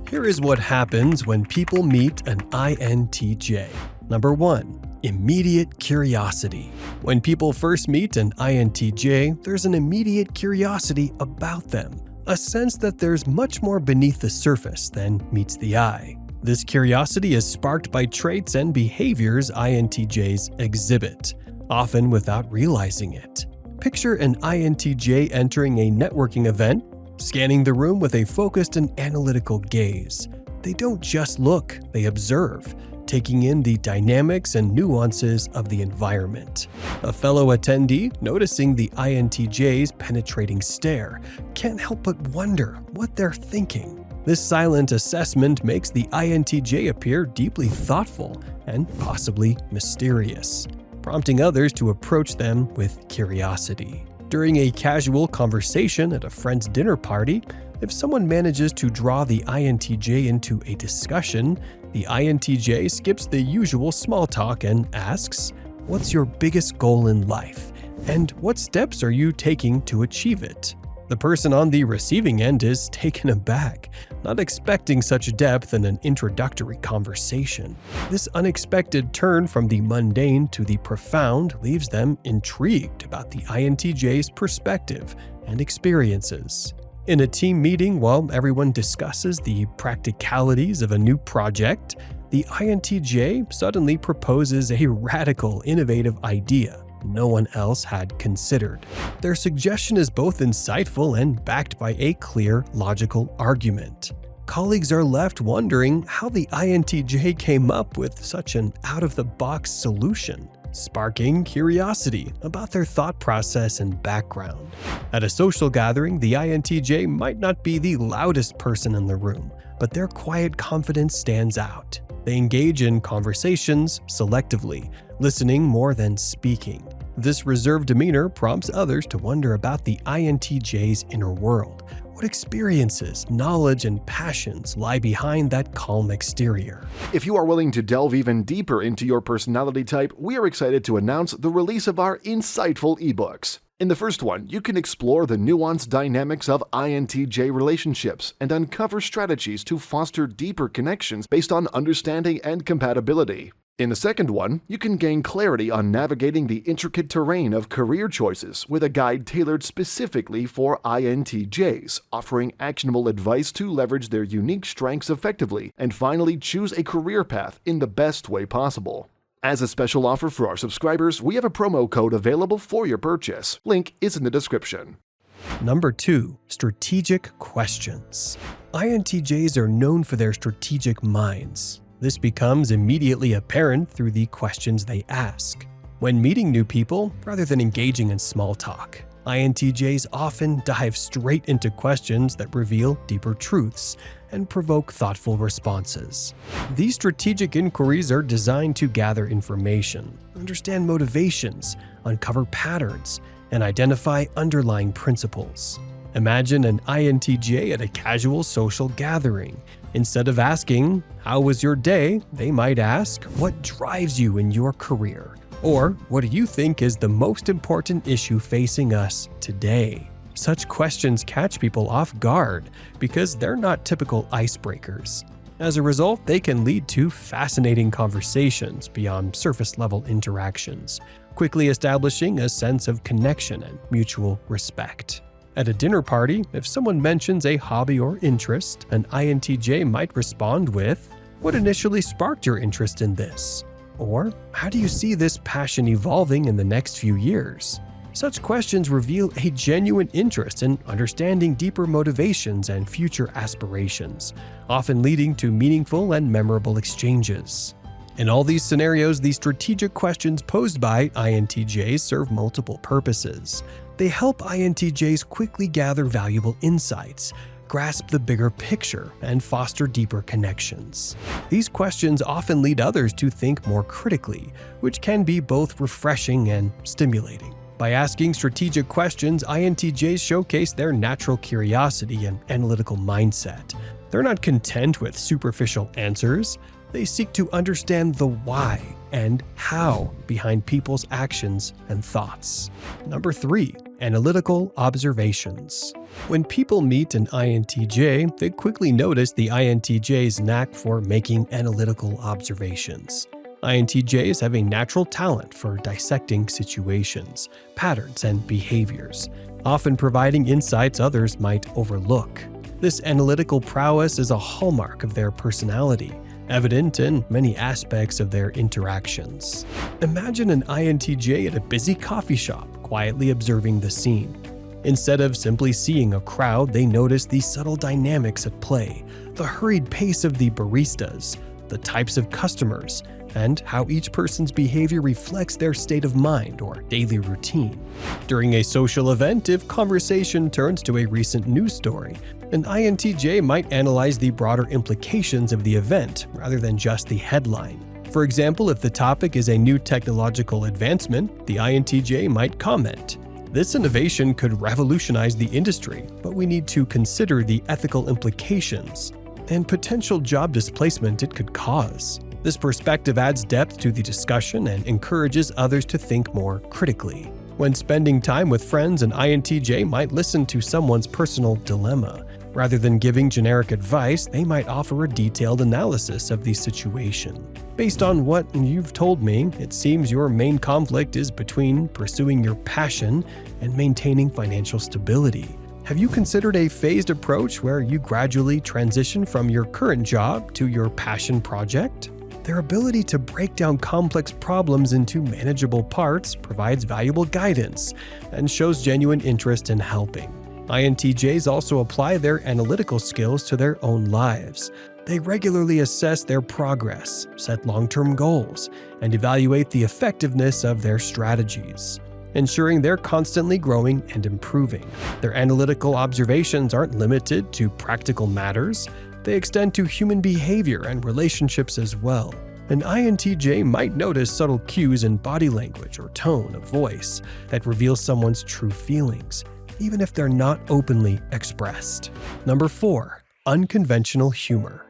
Here is what happens when people meet an INTJ. Number 1. Immediate curiosity. When people first meet an INTJ, there's an immediate curiosity about them, a sense that there's much more beneath the surface than meets the eye. This curiosity is sparked by traits and behaviors INTJs exhibit, often without realizing it. Picture an INTJ entering a networking event, scanning the room with a focused and analytical gaze. They don't just look, they observe, taking in the dynamics and nuances of the environment. A fellow attendee, noticing the INTJ's penetrating stare, can't help but wonder what they're thinking. This silent assessment makes the INTJ appear deeply thoughtful and possibly mysterious, prompting others to approach them with curiosity. During a casual conversation at a friend's dinner party, if someone manages to draw the INTJ into a discussion, the INTJ skips the usual small talk and asks, "What's your biggest goal in life? And what steps are you taking to achieve it?" The person on the receiving end is taken aback, not expecting such depth in an introductory conversation. This unexpected turn from the mundane to the profound leaves them intrigued about the INTJ's perspective and experiences. In a team meeting, while everyone discusses the practicalities of a new project, the INTJ suddenly proposes a radical, innovative idea no one else had considered. Their suggestion is both insightful and backed by a clear, logical argument. Colleagues are left wondering how the INTJ came up with such an out-of-the-box solution, sparking curiosity about their thought process and background. At a social gathering, the INTJ might not be the loudest person in the room, but their quiet confidence stands out. They engage in conversations selectively, listening more than speaking. This reserved demeanor prompts others to wonder about the INTJ's inner world. What experiences, knowledge, and passions lie behind that calm exterior? If you are willing to delve even deeper into your personality type, we are excited to announce the release of our insightful ebooks. In the first one, you can explore the nuanced dynamics of INTJ relationships and uncover strategies to foster deeper connections based on understanding and compatibility. In the second one, you can gain clarity on navigating the intricate terrain of career choices with a guide tailored specifically for INTJs, offering actionable advice to leverage their unique strengths effectively and finally choose a career path in the best way possible. As a special offer for our subscribers, we have a promo code available for your purchase. Link is in the description. Number 2. Strategic questions. INTJs are known for their strategic minds. This becomes immediately apparent through the questions they ask. When meeting new people, rather than engaging in small talk, INTJs often dive straight into questions that reveal deeper truths and provoke thoughtful responses. These strategic inquiries are designed to gather information, understand motivations, uncover patterns, and identify underlying principles. Imagine an INTJ at a casual social gathering. Instead of asking, "How was your day?" they might ask, "What drives you in your career?" Or, "What do you think is the most important issue facing us today?" Such questions catch people off guard because they're not typical icebreakers. As a result, they can lead to fascinating conversations beyond surface-level interactions, quickly establishing a sense of connection and mutual respect. At a dinner party, if someone mentions a hobby or interest, an INTJ might respond with, "What initially sparked your interest in this?" Or, "How do you see this passion evolving in the next few years?" Such questions reveal a genuine interest in understanding deeper motivations and future aspirations, often leading to meaningful and memorable exchanges. In all these scenarios, the strategic questions posed by INTJs serve multiple purposes. They help INTJs quickly gather valuable insights, grasp the bigger picture, and foster deeper connections. These questions often lead others to think more critically, which can be both refreshing and stimulating. By asking strategic questions, INTJs showcase their natural curiosity and analytical mindset. They're not content with superficial answers. They seek to understand the why and how behind people's actions and thoughts. Number 3. Analytical observations. When people meet an INTJ, they quickly notice the INTJ's knack for making analytical observations. INTJs have a natural talent for dissecting situations, patterns, and behaviors, often providing insights others might overlook. This analytical prowess is a hallmark of their personality, evident in many aspects of their interactions. Imagine an INTJ at a busy coffee shop, quietly observing the scene. Instead of simply seeing a crowd, they notice the subtle dynamics at play, the hurried pace of the baristas, the types of customers, and how each person's behavior reflects their state of mind or daily routine. During a social event, if conversation turns to a recent news story, an INTJ might analyze the broader implications of the event rather than just the headline. For example, if the topic is a new technological advancement, the INTJ might comment, "This innovation could revolutionize the industry, but we need to consider the ethical implications and potential job displacement it could cause." This perspective adds depth to the discussion and encourages others to think more critically. When spending time with friends, an INTJ might listen to someone's personal dilemma. Rather than giving generic advice, they might offer a detailed analysis of the situation. "Based on what you've told me, it seems your main conflict is between pursuing your passion and maintaining financial stability. Have you considered a phased approach where you gradually transition from your current job to your passion project?" Their ability to break down complex problems into manageable parts provides valuable guidance and shows genuine interest in helping. INTJs also apply their analytical skills to their own lives. They regularly assess their progress, set long-term goals, and evaluate the effectiveness of their strategies, ensuring they're constantly growing and improving. Their analytical observations aren't limited to practical matters. They extend to human behavior and relationships as well. An INTJ might notice subtle cues in body language or tone of voice that reveal someone's true feelings, even if they're not openly expressed. Number 4. Unconventional humor.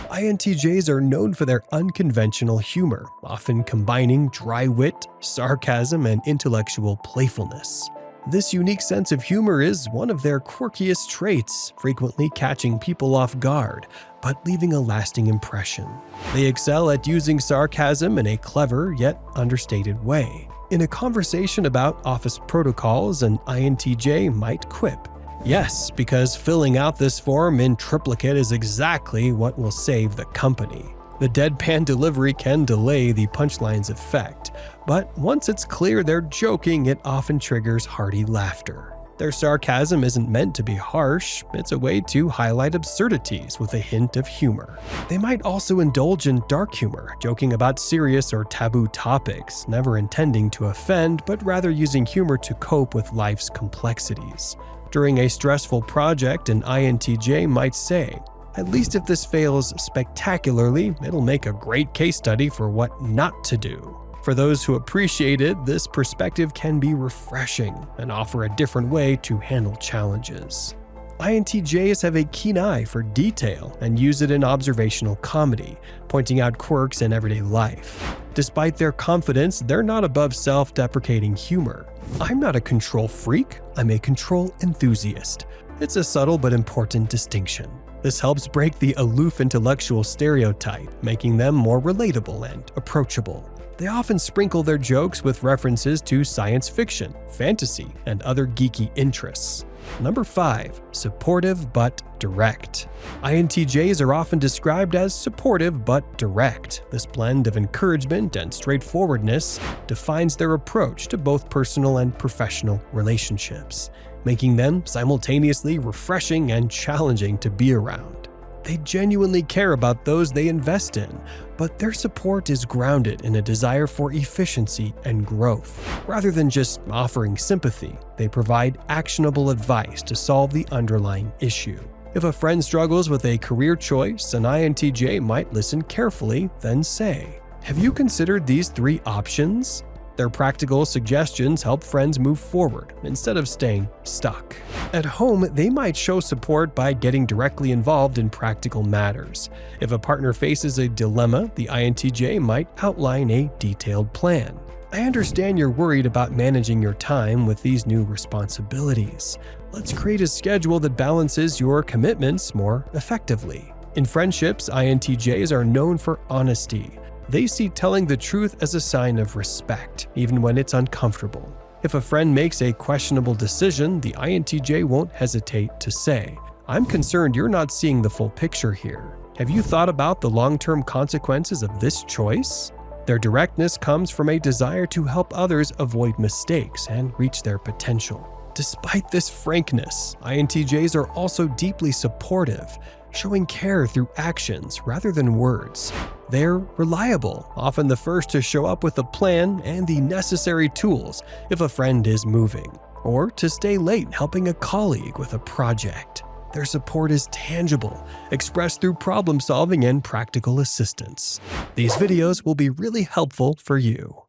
INTJs are known for their unconventional humor, often combining dry wit, sarcasm, and intellectual playfulness. This unique sense of humor is one of their quirkiest traits, frequently catching people off guard, but leaving a lasting impression. They excel at using sarcasm in a clever yet understated way. In a conversation about office protocols, an INTJ might quip, "Yes, because filling out this form in triplicate is exactly what will save the company." The deadpan delivery can delay the punchline's effect, but once it's clear they're joking, it often triggers hearty laughter. Their sarcasm isn't meant to be harsh, it's a way to highlight absurdities with a hint of humor. They might also indulge in dark humor, joking about serious or taboo topics, never intending to offend, but rather using humor to cope with life's complexities. During a stressful project, an INTJ might say, "At least if this fails spectacularly, it'll make a great case study for what not to do." For those who appreciate it, this perspective can be refreshing and offer a different way to handle challenges. INTJs have a keen eye for detail and use it in observational comedy, pointing out quirks in everyday life. Despite their confidence, they're not above self-deprecating humor. "I'm not a control freak, I'm a control enthusiast." It's a subtle but important distinction. This helps break the aloof intellectual stereotype, making them more relatable and approachable. They often sprinkle their jokes with references to science fiction, fantasy, and other geeky interests. Number 5. Supportive but direct. INTJs are often described as supportive but direct. This blend of encouragement and straightforwardness defines their approach to both personal and professional relationships, making them simultaneously refreshing and challenging to be around. They genuinely care about those they invest in, but their support is grounded in a desire for efficiency and growth. Rather than just offering sympathy, they provide actionable advice to solve the underlying issue. If a friend struggles with a career choice, an INTJ might listen carefully, then say, "Have you considered these 3 options?" Their practical suggestions help friends move forward instead of staying stuck. At home, they might show support by getting directly involved in practical matters. If a partner faces a dilemma, the INTJ might outline a detailed plan. I understand you're worried about managing your time with these new responsibilities. Let's create a schedule that balances your commitments more effectively. In friendships, INTJs are known for honesty. They see telling the truth as a sign of respect, even when it's uncomfortable. If a friend makes a questionable decision, the INTJ won't hesitate to say, "I'm concerned you're not seeing the full picture here. Have you thought about the long-term consequences of this choice?" Their directness comes from a desire to help others avoid mistakes and reach their potential. Despite this frankness, INTJs are also deeply supportive, showing care through actions rather than words. They're reliable, often the first to show up with a plan and the necessary tools if a friend is moving, or to stay late helping a colleague with a project. Their support is tangible, expressed through problem solving and practical assistance. These videos will be really helpful for you.